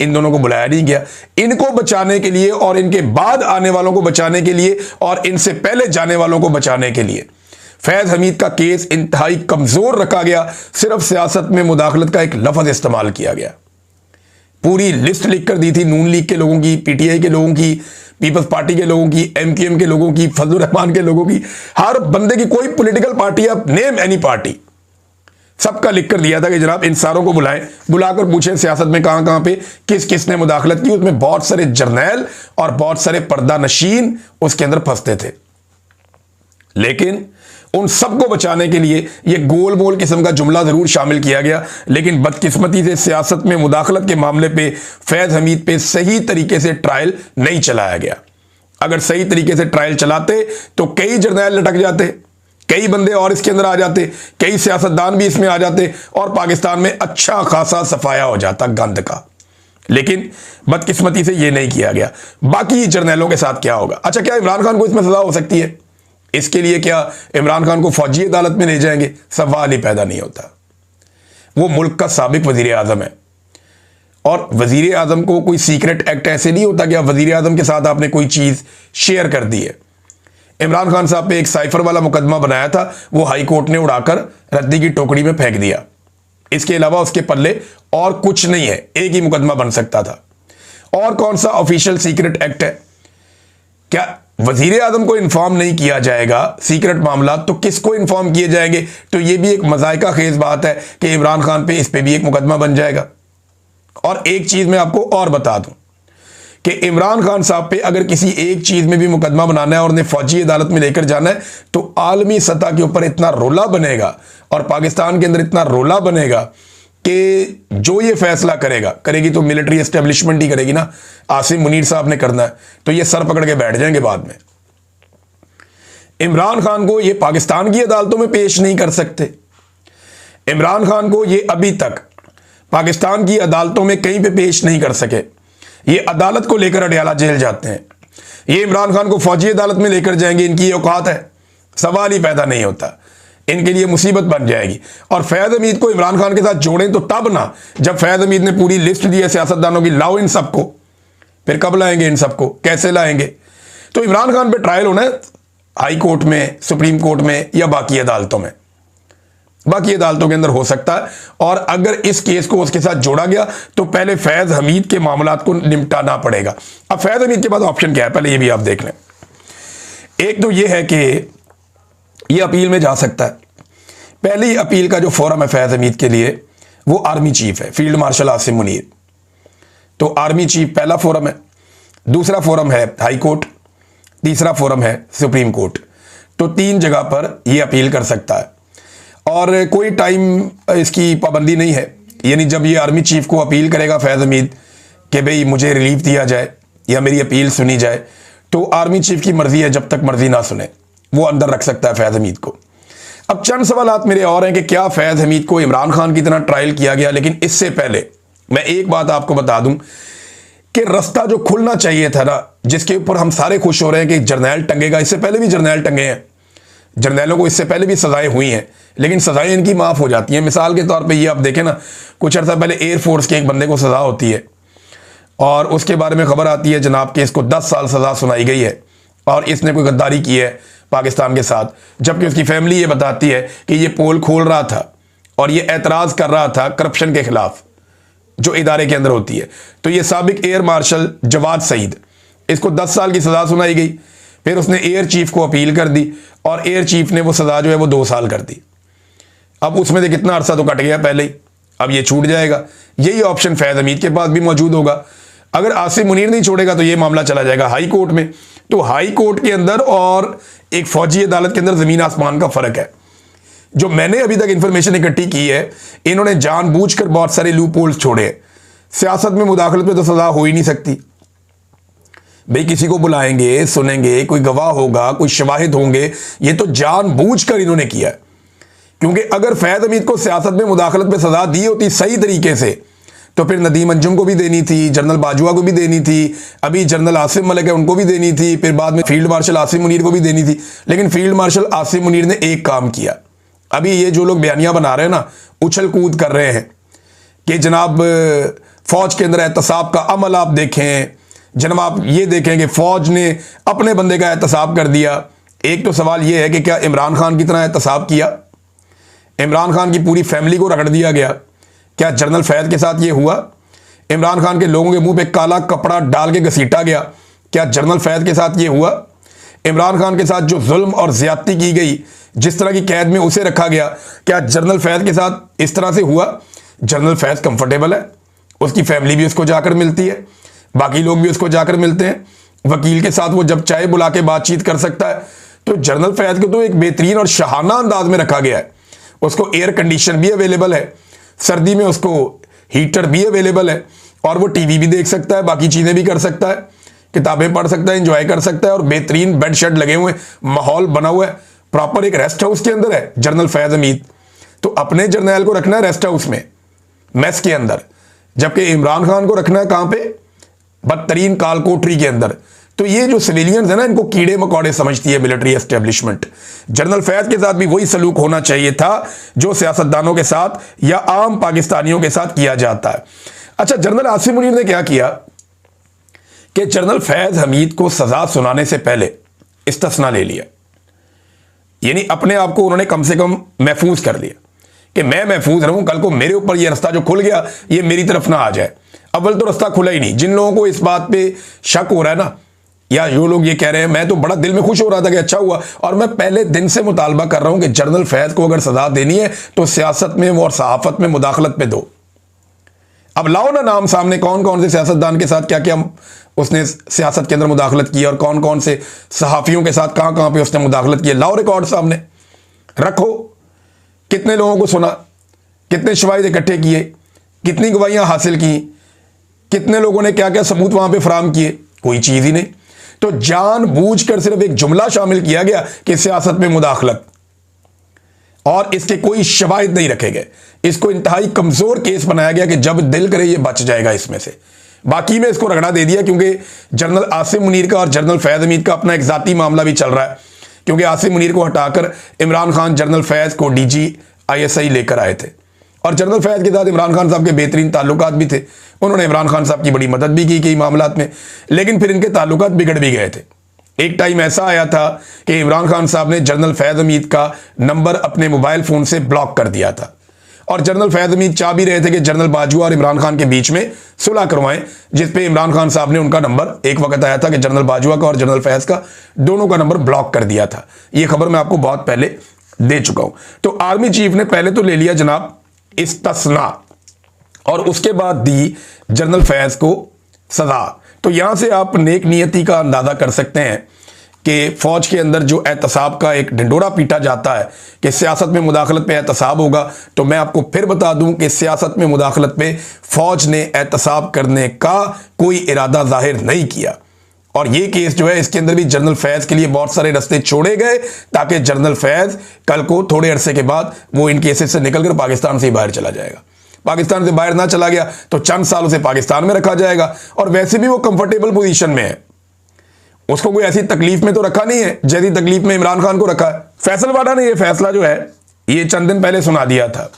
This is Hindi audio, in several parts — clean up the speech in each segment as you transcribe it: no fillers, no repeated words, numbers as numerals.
इन दोनों को बुलाया नहीं गया। इनको बचाने के लिए और इनके बाद आने वालों को बचाने के लिए और इनसे पहले जाने वालों को बचाने के लिए फैज हमीद का केस इंतहाई कमजोर रखा गया। सिर्फ सियासत में मुदाखलत का एक लफ्ज इस्तेमाल किया गया। पूरी लिस्ट लिख कर दी थी नून लीग के लोगों की, पीटीआई के लोगों की, पीपल्स पार्टी के लोगों की, एमक्यूएम के लोगों की, फजलुर रहमान के लोगों की, हर बंदे की, कोई पॉलिटिकल पार्टी या नेम एनी पार्टी, सबका लिख कर दिया था कि जनाब इन सारों को बुलाएं, बुलाकर पूछें सियासत में कहां कहां पे किस किस ने मुदाखलत की। उसमें बहुत सारे जर्नैल और बहुत सारे पर्दा नशीन उसके अंदर फंसते थे। लेकिन उन सबको बचाने के लिए यह गोल मोल किस्म का जुमला जरूर शामिल किया गया, लेकिन बदकिस्मती से सियासत में मुदाखलत के मामले पे फैज हमीद पे सही तरीके से ट्रायल नहीं चलाया गया। अगर सही तरीके से ट्रायल चलाते तो कई जर्नैल लटक जाते, कई बंदे और इसके अंदर आ जाते, कई सियासतदान भी इसमें आ जाते और पाकिस्तान में अच्छा खासा सफाया हो जाता गंद का। लेकिन बदकिस्मती से यह नहीं किया गया। बाकी जर्नैलों के साथ क्या होगा? अच्छा, क्या इमरान खान को इसमें सजा हो सकती है? इसके लिए क्या इमरान खान को फौजी अदालत में ले जाएंगे? सवाल ही पैदा नहीं होता। वो मुल्क का साबिक वजीर आजम है और वजीर आजम को कोई सीक्रेट एक्ट ऐसे नहीं होता कि आप वजीर आजम के साथ आपने कोई चीज शेयर कर दी है। इमरान खान साहब पे एक साइफर वाला मुकदमा बनाया था, वो हाई कोर्ट ने उड़ाकर रद्दी की टोकरी में फेंक दिया। इसके अलावा उसके पल्ले और कुछ नहीं है, एक ही मुकदमा बन सकता था। और कौन सा ऑफिशियल सीक्रेट एक्ट है? क्या वजीर आजम को इन्फॉर्म नहीं किया जाएगा सीक्रेट मामला, तो किसको इन्फॉर्म किए जाएंगे? तो यह भी एक मजायका खेज बात है कि इमरान खान पे इस पे भी एक मुकदमा बन जाएगा। और एक चीज मैं आपको और बता दूं कि इमरान खान साहब पे अगर किसी एक चीज में भी मुकदमा बनाना है और उन्हें फौजी अदालत में लेकर जाना है तो आलमी सतह के ऊपर इतना रोला बनेगा और पाकिस्तान के अंदर इतना रोला बनेगा कि जो ये फैसला करेगी तो मिलिट्री एस्टेब्लिशमेंट ही करेगी ना। आसिम मुनीर साहब ने करना है तो ये सर पकड़ के बैठ जाएंगे बाद में। इमरान खान को ये पाकिस्तान की अदालतों में पेश नहीं कर सकते। इमरान खान को ये अभी तक पाकिस्तान की अदालतों में कहीं पे पेश नहीं कर सके। ये अदालत को लेकर अडयाला जेल जाते हैं। ये इमरान खान को फौजी अदालत में लेकर जाएंगे, इनकी औकात है? सवाल ही पैदा नहीं होता। इनके लिए मुसीबत बन जाएगी। और फैज हमीद को इमरान खान के साथ जोड़ें तो तब ना, जब फैज हमीद ने पूरी लिस्ट दी है सियासतदानों की, लाओ इन सबको। फिर कब लाएंगे इन सबको? कैसे लाएंगे? तो इमरान खान पे ट्रायल होना है हाई कोर्ट में, सुप्रीम कोर्ट में या बाकी अदालतों में। बाकी अदालतों के अंदर हो सकता है। और अगर इस केस को उसके साथ जोड़ा गया तो पहले फैज हमीद के मामलात को निपटाना पड़ेगा। अब फैज हमीद के बाद ऑप्शन क्या है, पहले ये भी आप देख लें। एक तो ये है कि ये अपील में जा सकता है। पहली अपील का जो फोरम है फैज हमीद के लिए वो आर्मी चीफ है, फील्ड मार्शल आसिम मुनीर। तो आर्मी चीफ पहला फोरम है। दूसरा फोरम है हाई कोर्ट, तीसरा फोरम है सुप्रीम कोर्ट। तो 3 जगह पर यह अपील कर सकता है और कोई टाइम इसकी पाबंदी नहीं है। यानी जब ये आर्मी चीफ को अपील करेगा फैज हमीद कि भाई मुझे रिलीफ दिया जाए या मेरी अपील सुनी जाए, तो आर्मी चीफ की मर्जी है, जब तक मर्जी ना सुने वो अंदर रख सकता है फैज हमीद को। अब चंद सवालात मेरे और हैं कि क्या फैज हमीद को इमरान खान की तरह ट्रायल किया गया? लेकिन इससे पहले मैं एक बात आपको बता दूं कि रास्ता जो खुलना चाहिए था ना, जिसके ऊपर हम सारे खुश हो रहे हैं कि जर्नैल टंगेगा, इससे पहले भी जर्नैल टंगे हैं। जर्नैलों को इससे पहले भी सजाएं हुई हैं, लेकिन सजाएं इनकी माफ हो जाती हैं। मिसाल के तौर पे ये आप देखें ना, कुछ अर्सा पहले एयरफोर्स के एक बंदे को सजा होती है और उसके बारे में खबर आती है जनाब कि इसको 10 साल सजा सुनाई गई है और इसने कोई गद्दारी की है पाकिस्तान के साथ, जबकि उसकी फैमिली ये बताती है कि ये पोल खोल रहा था और ये एतराज कर रहा था करप्शन के खिलाफ जो इदारे के अंदर होती है। तो ये साबिक एयर मार्शल जवाद सईद, इसको 10 साल की सजा सुनाई गई। फिर उसने एयर चीफ को अपील कर दी और एयर चीफ ने वो सजा जो है वो 2 साल कर दी। अब उसमें से कितना अरसा तो कट गया पहले ही, अब ये छूट जाएगा। यही ऑप्शन फैज हमीद के पास भी मौजूद होगा। अगर आसिम मुनीर नहीं छोड़ेगा तो ये मामला चला जाएगा हाई कोर्ट में। तो हाई कोर्ट के अंदर और एक फौजी अदालत के अंदर जमीन आसमान का फर्क है। जो मैंने अभी तक इंफॉर्मेशन इकट्ठी की है, इन्होंने जानबूझकर बहुत सारे लूप होल्स छोड़े हैं। सियासत में मुदाखलत में तो सजा हो ही नहीं सकती भाई, किसी को बुलाएंगे, सुनेंगे, कोई गवाह होगा, कोई शवाहिद होंगे, ये तो जानबूझकर इन्होंने किया है। क्योंकि अगर फैज हमीद को सियासत में मुदाखलत में सजा दी होती सही तरीके से तो फिर नदीम अंजुम को भी देनी थी, जनरल बाजवा को भी देनी थी, अभी जनरल आसिम मलिक है उनको भी देनी थी, फिर बाद में फील्ड मार्शल आसिम मुनीर को भी देनी थी। लेकिन फील्ड मार्शल आसिम मुनीर ने एक काम किया। अभी ये जो लोग बयानियां बना रहे हैं ना, उछल कूद कर रहे हैं कि जनाब फौज के अंदर एहतसाब का अमल आप देखें जनाब, आप ये देखें कि फौज ने अपने बंदे का एहतसाब कर दिया। एक तो सवाल ये है कि क्या इमरान खान की तरह एहतसाब किया? इमरान खान की पूरी फैमिली को रगड़ दिया गया। क्या जनरल फैज़ के साथ ये हुआ? इमरान खान के लोगों के मुंह पे काला कपड़ा डाल के घसीटा गया। क्या जनरल फैज़ के साथ ये हुआ? इमरान खान के साथ जो जुल्म और ज्यादती की गई, जिस तरह की कैद में उसे रखा गया, क्या जनरल फैज़ के साथ इस तरह से हुआ? जनरल फैज़ कंफर्टेबल है, उसकी फैमिली भी उसको जाकर मिलती है, बाकी लोग भी उसको जाकर मिलते हैं, वकील के साथ वो जब चाहे बुला के बातचीत कर सकता है। तो जनरल फैज़ को तो एक बेहतरीन और शहाना अंदाज में रखा गया है। उसको एयर कंडीशन भी अवेलेबल है, सर्दी में उसको हीटर भी अवेलेबल है, और वो टीवी भी देख सकता है, बाकी चीज़ें भी कर सकता है, किताबें पढ़ सकता है, एंजॉय कर सकता है, और बेहतरीन बेड शेड लगे हुए, माहौल बना हुआ है, प्रॉपर एक रेस्ट हाउस के अंदर है जनरल फैज़ हमीद। तो अपने जर्नैल को रखना है रेस्ट हाउस में, मेस के अंदर, जबकि इमरान खान को रखना है कहां पे? बदतरीन कालकोठरी के अंदर। तो ये जो सिविलियंस है ना, इनको कीड़े मकोड़े समझती है मिलिट्री एस्टेब्लिशमेंट। जनरल फैज़ के साथ भी वही सलूक होना चाहिए था जो सियासतदानों के साथ या आम पाकिस्तानियों के साथ किया जाता है। अच्छा, जनरल आसिम मुनीर ने क्या किया कि जनरल फैज़ हमीद को सजा सुनाने से पहले इस्तिस्ना ले लिया, यानी अपने आप को उन्होंने कम से कम महफूज कर लिया कि मैं महफूज रहूं, कल को मेरे ऊपर ये रास्ता जो खुल गया ये मेरी तरफ ना आ जाए। अव्वल तो रास्ता खुला ही नहीं। जिन लोगों को इस बात पे शक हो रहा है ना, या जो लोग ये कह रहे हैं, मैं तो बड़ा दिल में खुश हो रहा था कि अच्छा हुआ, और मैं पहले दिन से मुतालबा कर रहा हूं कि जनरल फैज़ को अगर सजा देनी है तो सियासत में और सहाफत में मुदाखलत पे दो। अब लाओ ना नाम सामने, कौन कौन से सियासतदान के साथ क्या क्या उसने सियासत के अंदर मुदाखलत की और कौन कौन से सहाफ़ियों के साथ कहां कहां पे उसने मुदाखलत की। लाओ रिकॉर्ड सामने रखो, कितने लोगों को सुना, कितने शवाहिद इकट्ठे किए, कितनी गवाहियां हासिल की, कितने लोगों ने क्या क्या सबूत वहां पे फराम किए? कोई चीज़ ही नहीं। तो जानबूझकर सिर्फ एक जुमला शामिल किया गया कि सियासत में मुदाखलत, और इसके कोई शवाहिद नहीं रखे गए। इसको इंतहाई कमजोर केस बनाया गया कि जब दिल करे ये बच जाएगा इसमें से। बाकी में इसको रगड़ा दे दिया, क्योंकि जनरल आसिम मुनीर का और जनरल फैज़ हमीद का अपना एक जाती मामला भी चल रहा है, क्योंकि आसिम मुनीर को हटाकर इमरान खान जनरल फैज़ को DG ISI लेकर आए थे, और जनरल फैज़ के साथ इमरान खान साहब के बेहतरीन ताल्लुकात भी थे। उन्होंने इमरान खान साहब की बड़ी मदद भी की कई मामलात में, लेकिन फिर इनके ताल्लुकात बिगड़ भी गए थे। एक टाइम ऐसा आया था कि इमरान खान साहब ने जनरल फैज़ हमीद का नंबर अपने मोबाइल फ़ोन से ब्लॉक कर दिया था, और जनरल फैज़ हमीद चाह भी रहे थे कि जनरल बाजवा और इमरान खान के बीच में सुलह करवाएं, जिस पे इमरान खान साहब ने उनका नंबर, एक वक्त आया था कि जनरल बाजवा का और जनरल फैज़ का दोनों का नंबर ब्लॉक कर दिया था। ये खबर मैं आपको बहुत पहले दे चुका हूं। तो आर्मी चीफ ने पहले तो ले लिया जनाब इस्तिस्ना, और उसके बाद दी जनरल फैज़ को सजा। तो यहां से आप नेक नियति का अंदाजा कर सकते हैं कि फौज के अंदर जो एहतसाब का एक ढिंडोरा पीटा जाता है कि सियासत में मुदाखलत पे एहतसाब होगा, तो मैं आपको फिर बता दूं कि सियासत में मुदाखलत पे फौज ने एहतसाब करने का कोई इरादा जाहिर नहीं किया। और ये केस जो है, इसके अंदर भी जनरल फैज़ के लिए बहुत सारे रास्ते छोड़े गए, ताकि जनरल फैज़ कल को थोड़े अरसे के बाद वो इन केसेस से निकलकर पाकिस्तान से ही बाहर चला जाएगा। पाकिस्तान से बाहर ना चला गया तो चंद सालों से पाकिस्तान में रखा जाएगा, और वैसे भी वो कंफर्टेबल पोजीशन में है, उसको कोई ऐसी तकलीफ में तो रखा नहीं है जैसी तकलीफ में इमरान खान को रखा है। फैसल वाडा ने ये फैसला जो है ये चंद दिन पहले सुना दिया था,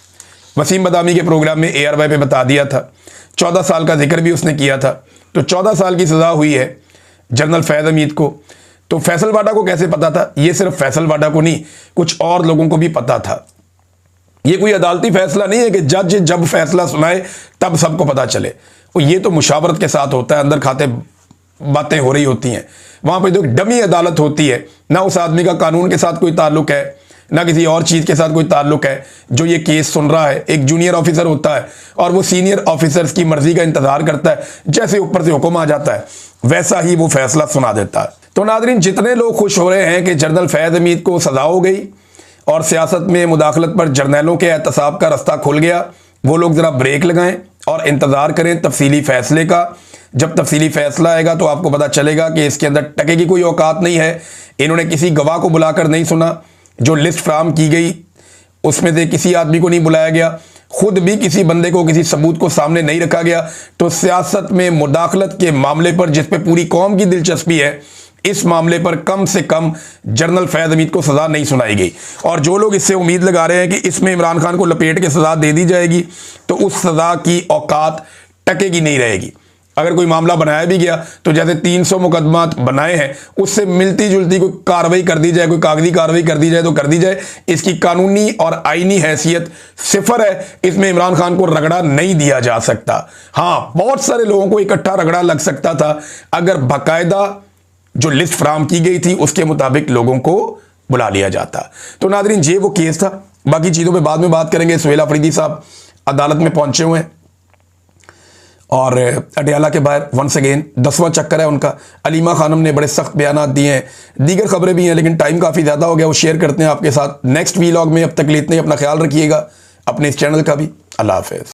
वसीम बदामी के प्रोग्राम में ARY पे बता दिया था। 14 साल का जिक्र भी उसने किया था। तो 14 साल की सजा हुई है जनरल फैज़ हमीद को। तो फैसल वाडा को कैसे पता था? ये सिर्फ फैसल वाडा को नहीं, कुछ और लोगों को भी पता था। ये कोई अदालती फैसला नहीं है कि जज जब फैसला सुनाए तब सबको पता चले। और ये तो मुशावरत के साथ होता है, अंदर खाते बातें हो रही होती हैं। वहां पे तो एक डमी अदालत होती है, ना उस आदमी का कानून के साथ कोई ताल्लुक है, ना किसी और चीज़ के साथ कोई ताल्लुक है। जो ये केस सुन रहा है एक जूनियर ऑफिसर होता है, और वो सीनियर ऑफिसर्स की मर्जी का इंतजार करता है, जैसे ऊपर से हुक्म आ जाता है वैसा ही वो फैसला सुना देता है। तो नाज़रीन, जितने लोग खुश हो रहे हैं कि जनरल फैज़ हमीद को सजा हो गई और सियासत में मुदाखलत पर जर्नैलों के एहतसाब का रास्ता खुल गया, वो लोग ज़रा ब्रेक लगाएं और इंतज़ार करें तफसीली फ़ैसले का। जब तफसीली फ़ैसला आएगा तो आपको पता चलेगा कि इसके अंदर टके की कोई औकात नहीं है। इन्होंने किसी गवाह को बुलाकर नहीं सुना, जो लिस्ट फ्राहम की गई उसमें से किसी आदमी को नहीं बुलाया गया, खुद भी किसी बंदे को किसी सबूत को सामने नहीं रखा गया। तो सियासत में मुदाखलत के मामले पर, जिस पे पूरी कौम की दिलचस्पी है, इस मामले पर कम से कम जनरल फैज़ हमीद को सजा नहीं सुनाई गई। और जो लोग इससे उम्मीद लगा रहे हैं कि इसमें इमरान खान को लपेट के सजा दे दी जाएगी, तो उस सजा की औकात टकेगी नहीं रहेगी। अगर कोई मामला बनाया भी गया तो जैसे 300 मुकदमा बनाए हैं उससे मिलती जुलती कोई कार्रवाई कर दी जाए, कोई कागजी कार्रवाई कर दी जाए तो कर दी जाए। इसकी कानूनी और आईनी हैसियत सिफर है, इसमें इमरान खान को रगड़ा नहीं दिया जा सकता। हाँ, बहुत सारे लोगों को इकट्ठा रगड़ा लग सकता था अगर बाकायदा जो लिस्ट फराम की गई थी उसके मुताबिक लोगों को बुला लिया जाता। तो नादरीन, ये वो केस था, बाकी चीज़ों पे बाद में बात करेंगे। सुहेल अफरीदी साहब अदालत में पहुंचे हुए हैं और अडयाला के बाहर वंस अगेन 10वां चक्कर है उनका। अलीमा खानम ने बड़े सख्त बयानात दिए हैं, दीगर खबरें भी हैं, लेकिन टाइम काफ़ी ज़्यादा हो गया, वो शेयर करते हैं आपके साथ नेक्स्ट वीलॉग में। अब तक इतने, अपना ख्याल रखिएगा, अपने इस चैनल का भी। अल्लाह हाफिज़।